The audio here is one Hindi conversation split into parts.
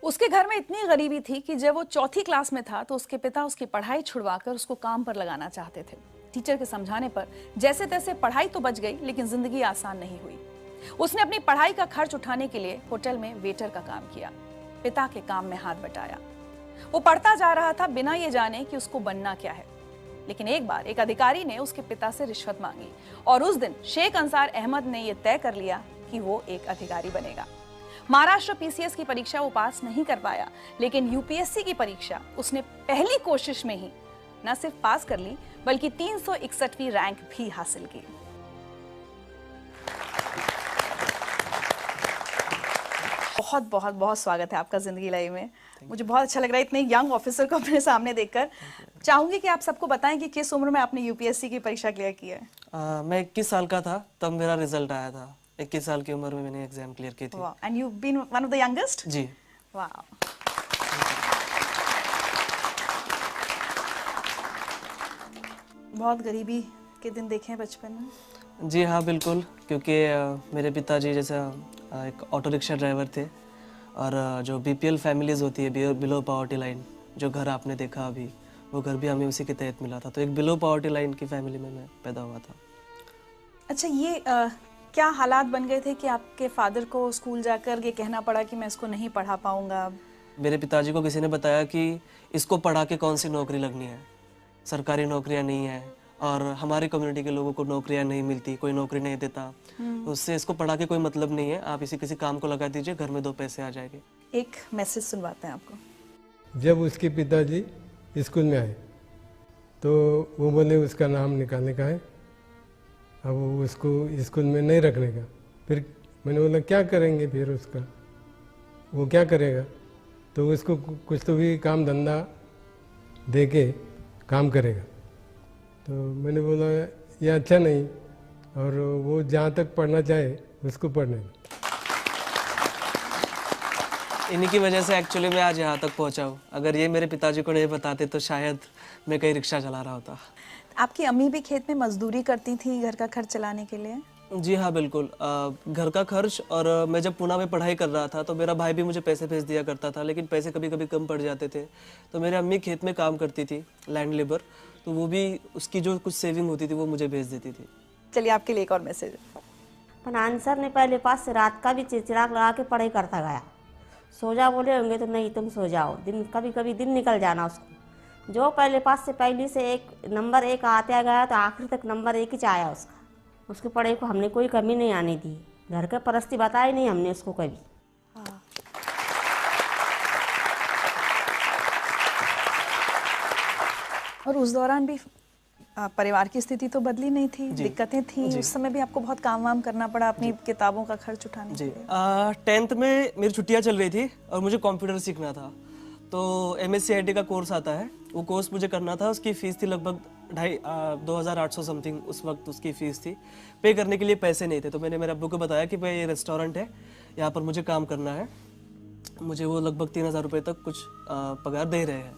उसके घर में इतनी गरीबी थी कि जब वो चौथी क्लास में था तो उसके पिता उसकी पढ़ाई छुड़वाकर उसको काम पर लगाना चाहते थे। टीचर के समझाने पर जैसे तैसे पढ़ाई तो बच गई, लेकिन जिंदगी आसान नहीं हुई। उसने अपनी पढ़ाई का खर्च उठाने के लिए होटल में वेटर का काम किया, पिता के काम में हाथ बटाया। वो पढ़ता जा रहा था बिना ये जाने कि उसको बनना क्या है। लेकिन एक बार एक अधिकारी ने उसके पिता से रिश्वत मांगी और उस दिन शेख अंसार अहमद ने यह तय कर लिया कि वो एक अधिकारी बनेगा। महाराष्ट्र पीसीएस की परीक्षा वो पास नहीं कर पाया, लेकिन यूपीएससी की परीक्षा उसने पहली कोशिश में ही न सिर्फ पास कर ली, बल्कि 361वीं रैंक भी हासिल की। बहुत बहुत बहुत स्वागत है आपका जिंदगी लाइव में। मुझे बहुत अच्छा लग रहा है इतने यंग ऑफिसर को अपने सामने देखकर। चाहूंगी कि आप सबको बताएं कि किस उम्र में आपने यूपीएससी की परीक्षा क्लियर की है। मैं 21 साल का था तब मेरा रिजल्ट आया था। 21 साल की उम्र में मैंने एग्जाम क्लियर की थी। And you been one of the youngest? जी। वाह। बहुत गरीबी के दिन देखे हैं बचपन में? जी हाँ बिल्कुल, क्योंकि मेरे पिताजी जैसा एक ऑटो रिक्शा ड्राइवर थे और जो बीपीएल फैमिलीज होती है, बिलो पॉवर्टी लाइन, जो घर आपने देखा अभी, वो घर भी हमें उसी के तहत मिला था। तो एक बिलो पॉवर्टी लाइन की फैमिली में मैं पैदा हुआ था। अच्छा, ये क्या हालात बन गए थे कि आपके फादर को स्कूल जाकर ये कहना पड़ा कि मैं इसको नहीं पढ़ा पाऊंगा? मेरे पिताजी को किसी ने बताया कि इसको पढ़ा के कौन सी नौकरी लगनी है, सरकारी नौकरियां नहीं है और हमारी कम्युनिटी के लोगों को नौकरियां नहीं मिलती, कोई नौकरी नहीं देता, उससे इसको पढ़ा के कोई मतलब नहीं है, आप इसी किसी काम को लगा दीजिए, घर में 2 पैसे आ जाएंगे। एक मैसेज सुनवाते हैं आपको। जब उसके पिताजी स्कूल में आए तो वो बोले उसका नाम निकालने का है, अब वो उसको स्कूल में नहीं रखने का। फिर मैंने बोला क्या करेंगे फिर उसका, वो क्या करेगा? तो उसको कुछ तो भी काम धंधा दे के काम करेगा। तो मैंने बोला ये अच्छा नहीं, और वो जहाँ तक पढ़ना चाहे उसको पढ़ने। इन्हीं की वजह से एक्चुअली मैं आज यहाँ तक पहुँचा हूँ। अगर ये मेरे पिताजी को नहीं बताते तो शायद मैं कहीं रिक्शा चला रहा होता। आपकी अम्मी भी खेत में मजदूरी करती थी घर का खर्च चलाने के लिए? जी हाँ बिल्कुल, घर का खर्च, और मैं जब पुणे में पढ़ाई कर रहा था तो मेरा भाई भी मुझे पैसे भेज दिया करता था, लेकिन पैसे कभी कभी कम पड़ जाते थे। तो मेरी अम्मी खेत में काम करती थी, लैंड लेबर, तो वो भी उसकी जो कुछ सेविंग होती थी वो मुझे भेज देती थी। चलिए आपके लिए एक और मैसेज। पर आंसर ने पहले पास से रात का भी चिड़चिड़ाक लगा के पढ़ाई करता गया। सो जा बोले होंगे तो नहीं तुम सो जाओ, दिन कभी कभी दिन निकल जाना उसको। जो पहले पास से पहली से नंबर 1 आते गया तो आखिर तक नंबर 1 ही आया उसका। उसकी पढ़ाई को हमने कोई कमी नहीं आने दी, घर का परिस्थिति बताई नहीं हमने उसको कभी। और उस दौरान भी परिवार की स्थिति तो बदली नहीं थी, दिक्कतें थी। उस समय भी आपको बहुत काम वाम करना पड़ा अपनी किताबों का खर्च उठाने के लिए। 10th में मेरी छुट्टियां चल रही थी और मुझे कंप्यूटर सीखना था। तो MSc IT का कोर्स आता है, वो कोर्स मुझे करना था। उसकी फ़ीस थी लगभग 2,800 समथिंग, उस वक्त उसकी फ़ीस थी। पे करने के लिए पैसे नहीं थे, तो मैंने मेरे अब्बू को बताया कि भाई ये रेस्टोरेंट है, यहाँ पर मुझे काम करना है, मुझे वो लगभग 3,000 रुपये तक कुछ पगार दे रहे हैं।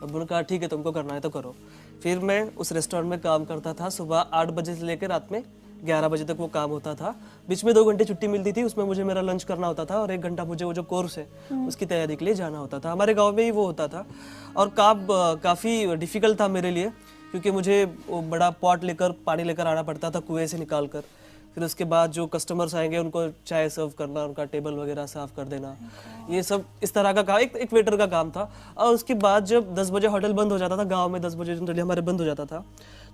अब्बू ने कहा ठीक है तुमको करना है तो करो। फिर मैं उस रेस्टोरेंट में काम करता था। सुबह 8 बजे से लेकर रात में 11 बजे तक वो काम होता था। बीच में 2 घंटे छुट्टी मिलती थी, उसमें मुझे मेरा लंच करना होता था और 1 घंटा मुझे वो जो कोर्स है उसकी तैयारी के लिए जाना होता था। हमारे गांव में ही वो होता था और काफ़ी डिफ़िकल्ट था मेरे लिए, क्योंकि मुझे वो बड़ा पॉट लेकर पानी लेकर आना पड़ता था कुएं से निकाल कर। फिर उसके बाद जो कस्टमर्स आएंगे उनको चाय सर्व करना, उनका टेबल वगैरह साफ़ कर देना, ये सब इस तरह का काम एक वेटर का काम था। और उसके बाद जब 10 बजे होटल बंद हो जाता था, गांव में 10 बजे जनरली हमारे बंद हो जाता था,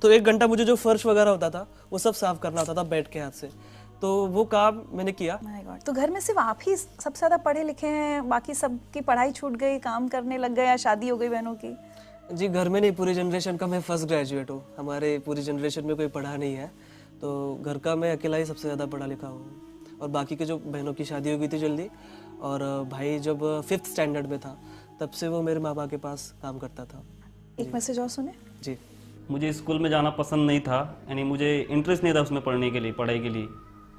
तो 1 घंटा मुझे जो फर्श वगैरह होता था वो सब साफ़ करना होता था बैठ के हाथ से। तो वो काम मैंने किया। My God. तो घर में सिर्फ आप ही सबसे ज़्यादा पढ़े लिखे हैं, बाकी सबकी पढ़ाई छूट गई, काम करने लग गए या शादी हो गई बहनों की? जी घर में नहीं, पूरी जनरेशन का मैं फर्स्ट ग्रेजुएट हूँ। हमारे पूरी जनरेशन में कोई पढ़ा नहीं है, तो घर का मैं अकेला ही सबसे ज़्यादा पढ़ा लिखा हूँ। और बाकी के जो बहनों की शादी हो गई थी जल्दी, और भाई जब 5th स्टैंडर्ड में था तब से वो मेरे माँ बाप के पास काम करता था। एक मैसेज और सुने। जी। मुझे स्कूल में जाना पसंद नहीं था, यानी मुझे इंटरेस्ट नहीं था उसमें पढ़ने के लिए, पढ़ाई के लिए।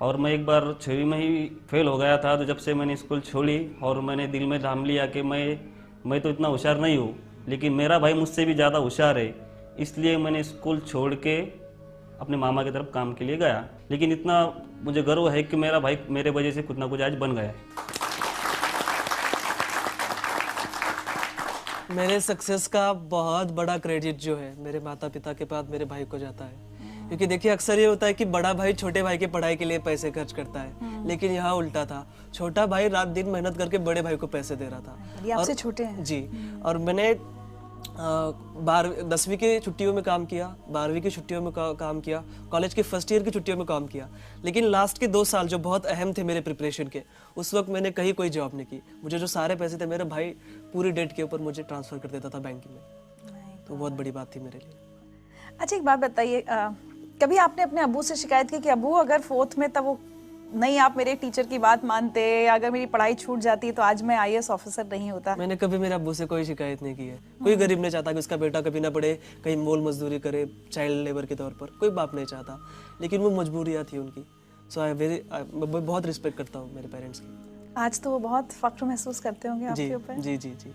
और मैं एक बार 6वीं में ही फेल हो गया था। तो जब से मैंने स्कूल छोड़ी और मैंने दिल में ठान लिया कि मैं तो इतना होशियार नहीं हूँ, लेकिन मेरा भाई मुझसे भी ज़्यादा होशियार है, इसलिए मैंने स्कूल छोड़ के अपने मामा की तरफ काम के लिए गया। लेकिन इतना मुझे गर्व है कि मेरा भाई मेरे वजह से कुछ ना कुछ आज बन गया। मेरे सक्सेस का बहुत बड़ा क्रेडिट जो है मेरे माता पिता के बाद मेरे भाई को जाता है। क्योंकि देखिए अक्सर ये होता है कि बड़ा भाई छोटे भाई की पढ़ाई के लिए पैसे खर्च करता है, लेकिन यहाँ उल्टा था। छोटा भाई रात दिन मेहनत करके बड़े भाई को पैसे दे रहा था। ये आपसे छोटे हैं? जी। और मैंने 10वीं की छुट्टियों में काम किया, 12वीं की छुट्टियों में काम किया, कॉलेज के फर्स्ट ईयर की छुट्टियों में काम किया। लेकिन लास्ट के 2 साल जो बहुत अहम थे मेरे प्रिपरेशन के, उस वक्त मैंने कहीं कोई जॉब नहीं की। मुझे जो सारे पैसे थे मेरे भाई पूरी डेट के ऊपर मुझे ट्रांसफ़र कर देता था बैंक में। तो बहुत बड़ी बात थी मेरे लिए। अच्छा एक बात बताइए, कभी आपने अपने अब्बू से शिकायत की कि अब्बू अगर 4th में तब वो नहीं आप मेरे टीचर की बात मानते, अगर मेरी पढ़ाई छूट जाती तो आज मैं IAS ऑफिसर नहीं होता? मैंने कभी मेरे अब्बू से कोई शिकायत नहीं की है। कोई गरीब नहीं चाहता कि उसका बेटा कभी ना पढ़े, कहीं मोल मजदूरी करे चाइल्ड लेबर के तौर पर, कोई बाप नहीं चाहता। लेकिन वो मजबूरियाँ थी उनकी। सो मैं बहुत रिस्पेक्ट करता हूँ मेरे पेरेंट्स की। आज तो वो बहुत फख्र महसूस करते होंगे आपके ऊपर। जी जी जी।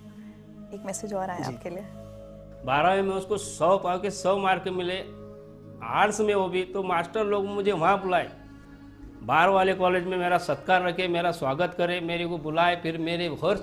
एक मैसेज और आया आपके लिए। 12वीं में उसको 100 पाव के 100 मार्क मिले, आर्ट्स में वो भी, तो मास्टर लोग मुझे वहाँ बुलाए, बाहर वाले कॉलेज में मेरा सत्कार रखे, मेरा स्वागत करे, मेरे को बुलाए। फिर मेरे और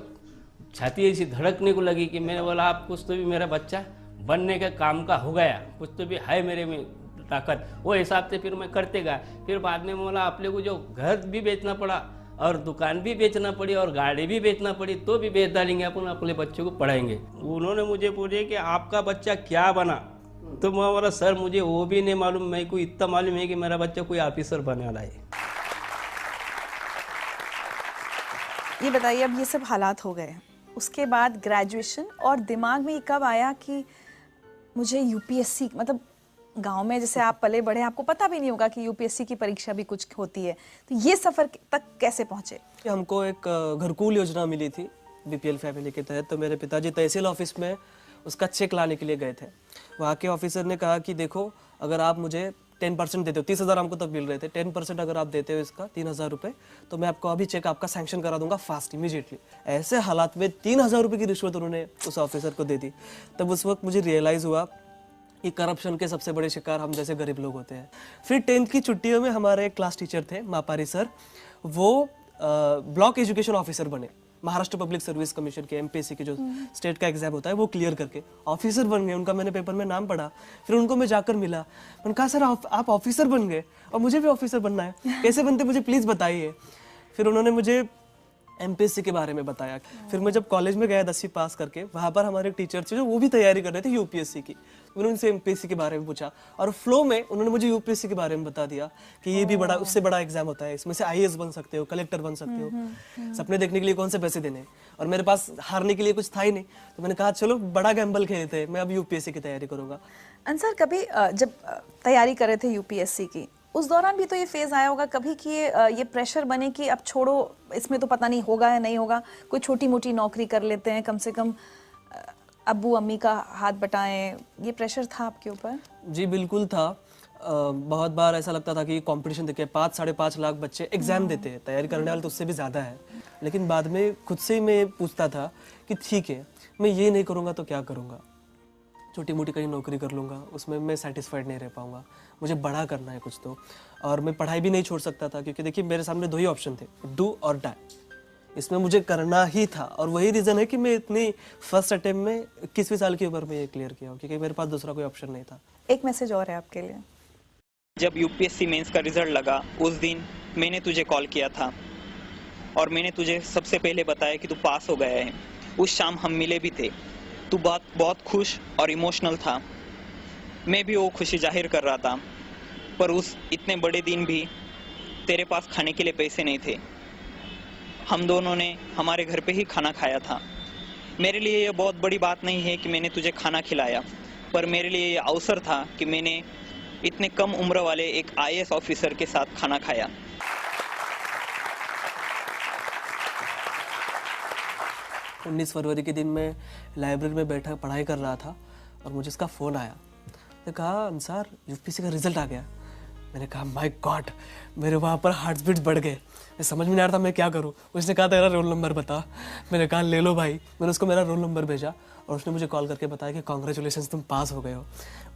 छाती ऐसी धड़कने को लगी कि मैंने बोला आप कुछ तो भी मेरा बच्चा बनने के काम का हो गया, कुछ तो भी है मेरे में ताकत। वो हिसाब से फिर मैं करते गया। फिर बाद में बोला अपने को जो घर भी बेचना पड़ा और दुकान भी बेचना पड़ी और गाड़ी भी बेचना पड़ी तो भी बेच डालेंगे, अपन अपने बच्चों को पढ़ाएंगे। उन्होंने मुझे पूछे कि आपका बच्चा क्या बना, तो मैं बोला सर मुझे वो भी नहीं मालूम, मेरे को इतना मालूम है कि मेरा बच्चा कोई ऑफिसर बनने वाला है। ये बताइए, अब ये सब हालात हो गए, उसके बाद ग्रेजुएशन, और दिमाग में ये कब आया कि मुझे UPSC, मतलब गांव में जैसे आप पले बड़े, आपको पता भी नहीं होगा कि UPSC की परीक्षा भी कुछ होती है, तो ये सफ़र तक कैसे पहुँचे? हमको एक घरकुल योजना मिली थी BPL फैमिली के तहत। तो मेरे पिताजी तहसील ऑफिस में उसका चेक लाने के लिए गए थे। वहाँ के ऑफिसर ने कहा कि देखो अगर आप मुझे 10% देते हो, 30,000 हमको तब मिल रहे थे, 10% अगर आप देते हो इसका 3,000 रुपये, तो मैं आपको अभी चेक आपका सैंक्शन करा दूंगा फास्ट इमीडिएटली। ऐसे हालात में 3,000 रुपये की रिश्वत उन्होंने उस ऑफिसर को दे दी। तब उस वक्त मुझे रियलाइज़ हुआ कि करप्शन के सबसे बड़े शिकार हम जैसे गरीब लोग होते हैं। फिर 10th की छुट्टियों में हमारे एक क्लास टीचर थे मापारी सर, वो ब्लॉक एजुकेशन ऑफिसर बने। महाराष्ट्र पब्लिक सर्विस कमीशन के MPSC के जो स्टेट का एग्जाम होता है वो क्लियर करके ऑफिसर बन गए। उनका मैंने पेपर में नाम पढ़ा, फिर उनको मैं जाकर मिला, मैंने कहा सर आप ऑफिसर बन गए और मुझे भी ऑफिसर बनना है, कैसे बनते मुझे प्लीज़ बताइए। फिर उन्होंने मुझे MPSC के बारे में बताया। फिर मैं जब कॉलेज में गया 10वीं पास करके, वहाँ पर हमारे एक टीचर थे जो वो भी तैयारी कर रहे थे UPSC की। उन्होंने उनसे MPSC के बारे में पूछा और फ्लो में उन्होंने मुझे UPSC के बारे में बता दिया कि ये भी बड़ा, उससे बड़ा एग्जाम होता है, इसमें से IAS बन सकते हो, कलेक्टर बन सकते हो। सपने देखने के लिए कौन से पैसे देने, और मेरे पास हारने के लिए कुछ था ही नहीं। तो मैंने कहा चलो बड़ा गैम्बल खेलते हैं, मैं अब UPSC की तैयारी करूँगा। अंसर, कभी जब तैयारी कर रहे थे UPSC की, उस दौरान भी तो ये फेज आया होगा कभी कि ये प्रेशर बने कि अब छोड़ो, इसमें तो पता नहीं होगा या नहीं होगा, कोई छोटी मोटी नौकरी कर लेते हैं, कम से कम अब्बू अम्मी का हाथ बटाएं, ये प्रेशर था आपके ऊपर? जी बिल्कुल था। बहुत बार ऐसा लगता था कि कंपटीशन देखिए 5-5.5 लाख बच्चे एग्जाम देते हैं, तैयारी करने वाले तो उससे भी ज़्यादा है। लेकिन बाद में खुद से ही मैं पूछता था कि ठीक है, मैं ये नहीं करूँगा तो क्या करूँगा, छोटी मोटी कहीं नौकरी कर लूँगा, उसमें मैं सेटिस्फाइड नहीं रह पाऊँगा, मुझे बड़ा करना है कुछ तो। और मैं पढ़ाई भी नहीं छोड़ सकता था क्योंकि देखिए मेरे सामने 2 ही ऑप्शन थे, डू और डाई। इसमें मुझे करना ही था और वही रीज़न है कि मैं इतनी फर्स्ट अटेम्प्ट में 21वीं साल की उम्र में ये क्लियर किया, क्योंकि मेरे पास दूसरा कोई ऑप्शन नहीं था। एक मैसेज और है आपके लिए। जब UPSC मेंस का रिजल्ट लगा उस दिन मैंने तुझे कॉल किया था और मैंने तुझे सबसे पहले बताया कि तू पास हो गया है। उस शाम हम मिले भी थे, तू बहुत खुश और इमोशनल था, मैं भी वो खुशी जाहिर कर रहा था। पर उस इतने बड़े दिन भी तेरे पास खाने के लिए पैसे नहीं थे। हम दोनों ने हमारे घर पे ही खाना खाया था। मेरे लिए ये बहुत बड़ी बात नहीं है कि मैंने तुझे खाना खिलाया, पर मेरे लिए ये अवसर था कि मैंने इतने कम उम्र वाले एक IAS ऑफिसर के साथ खाना खाया। 19 फरवरी के दिन मैं लाइब्रेरी में बैठा पढ़ाई कर रहा था और मुझे इसका फ़ोन आया। मैंने कहा अंसार UPSC का रिजल्ट आ गया। मैंने कहा माय गॉड, मेरे वहाँ पर हार्ट बीट्स बढ़ गए, मैं समझ में नहीं आ रहा था मैं क्या करूँ। उसने कहा तेरा रोल नंबर बता। मैंने कहा ले लो भाई। मैंने उसको मेरा रोल नंबर भेजा और उसने मुझे कॉल करके बताया कि कॉन्ग्रेचुलेशन, तुम पास हो गए हो।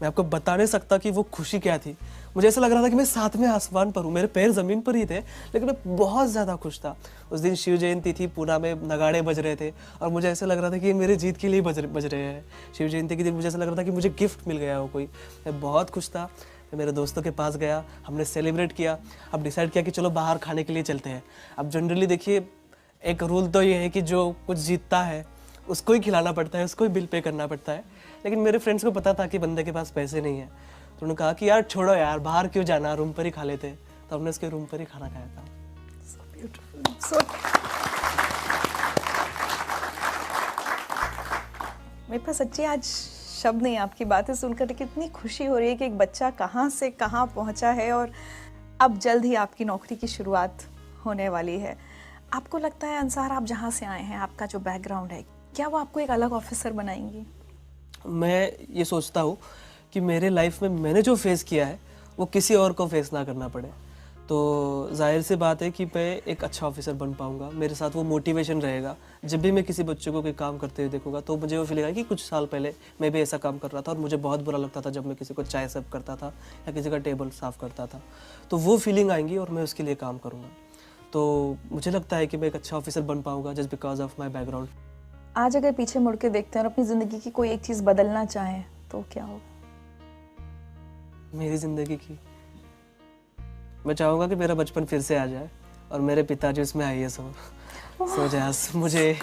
मैं आपको बता नहीं सकता कि वो खुशी क्या थी। मुझे ऐसा लग रहा था कि मैं सातवें आसमान पर हूँ, मेरे पैर ज़मीन पर ही थे, लेकिन मैं बहुत ज़्यादा खुश था। उस दिन शिव जयंती थी, पूना में नगाड़े बज रहे थे और मुझे ऐसा लग रहा था कि ये मेरे जीत के लिए बज रहे हैं। शिव जयंती के दिन मुझे ऐसा लग रहा था कि मुझे गिफ्ट मिल गया हो कोई। मैं बहुत खुश था। मैं मेरे दोस्तों के पास गया, हमने सेलिब्रेट किया। अब डिसाइड किया कि चलो बाहर खाने के लिए चलते हैं। अब जनरली देखिए, एक रूल तो ये है कि जो कुछ जीतता है उसको ही खिलाना पड़ता है, उसको ही बिल पे करना पड़ता है। लेकिन मेरे फ्रेंड्स को पता था कि बंदे के पास पैसे नहीं है, तो उन्होंने कहा कि यार छोड़ो यार, बाहर क्यों जाना, रूम पर ही खा लेते। तो हमने उसके रूम पर ही खाना खाया था। मेरे पास सच्ची आज शब्द नहीं, आपकी बातें सुनकर कितनी खुशी हो रही है कि एक बच्चा कहाँ से कहाँ पहुँचा है और अब जल्द ही आपकी नौकरी की शुरुआत होने वाली है। आपको लगता है अंसार, आप जहाँ से आए हैं, आपका जो बैकग्राउंड है, क्या वो आपको एक अलग ऑफिसर बनाएंगी? मैं ये सोचता हूँ कि मेरे लाइफ में मैंने जो फेस किया है वो किसी और को फेस ना करना पड़े। तो जाहिर सी बात है कि मैं एक अच्छा ऑफिसर बन पाऊँगा। मेरे साथ वो मोटिवेशन रहेगा। जब भी मैं किसी बच्चे को कोई काम करते हुए देखूंगा तो मुझे वो फील आएगा कि कुछ साल पहले मैं भी ऐसा काम कर रहा था और मुझे बहुत बुरा लगता था जब मैं किसी को चाय सर्व करता था या किसी का टेबल साफ़ करता था। तो वो फीलिंग आएंगी और मैं उसके लिए काम करूँगा। तो मुझे लगता है कि मैं एक अच्छा ऑफिसर बन पाऊँगा just because of my background. आज अगर पीछे मुड़ के देखते हैं और अपनी ज़िंदगी की कोई एक चीज़ बदलना चाहें तो क्या होगा? मेरी ज़िंदगी की, मैं चाहूँगा कि मेरा बचपन फिर से आ जाए और मेरे पिताजी उसमें IAS हो। सो जैस मुझे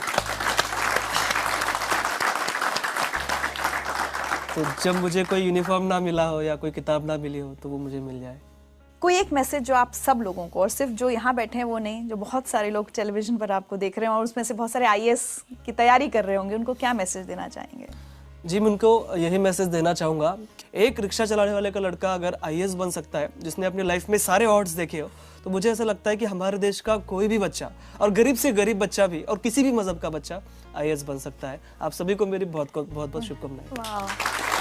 तो जब मुझे कोई यूनिफॉर्म ना मिला हो या कोई किताब ना मिली हो तो वो मुझे मिल जाए। कोई एक मैसेज जो आप सब लोगों को, और सिर्फ जो यहाँ बैठे हैं वो नहीं, जो बहुत सारे लोग टेलीविजन पर आपको देख रहे हैं और उसमें से बहुत सारे IAS की तैयारी कर रहे होंगे, उनको क्या मैसेज देना चाहेंगे? जी, मैं उनको यही मैसेज देना चाहूँगा, एक रिक्शा चलाने वाले का लड़का अगर IAS बन सकता है, जिसने अपनी लाइफ में सारे ऑड्स देखे हो, तो मुझे ऐसा लगता है कि हमारे देश का कोई भी बच्चा, और गरीब से गरीब बच्चा भी, और किसी भी मजहब का बच्चा IAS बन सकता है। आप सभी को मेरी बहुत बहुत शुभकामनाएं।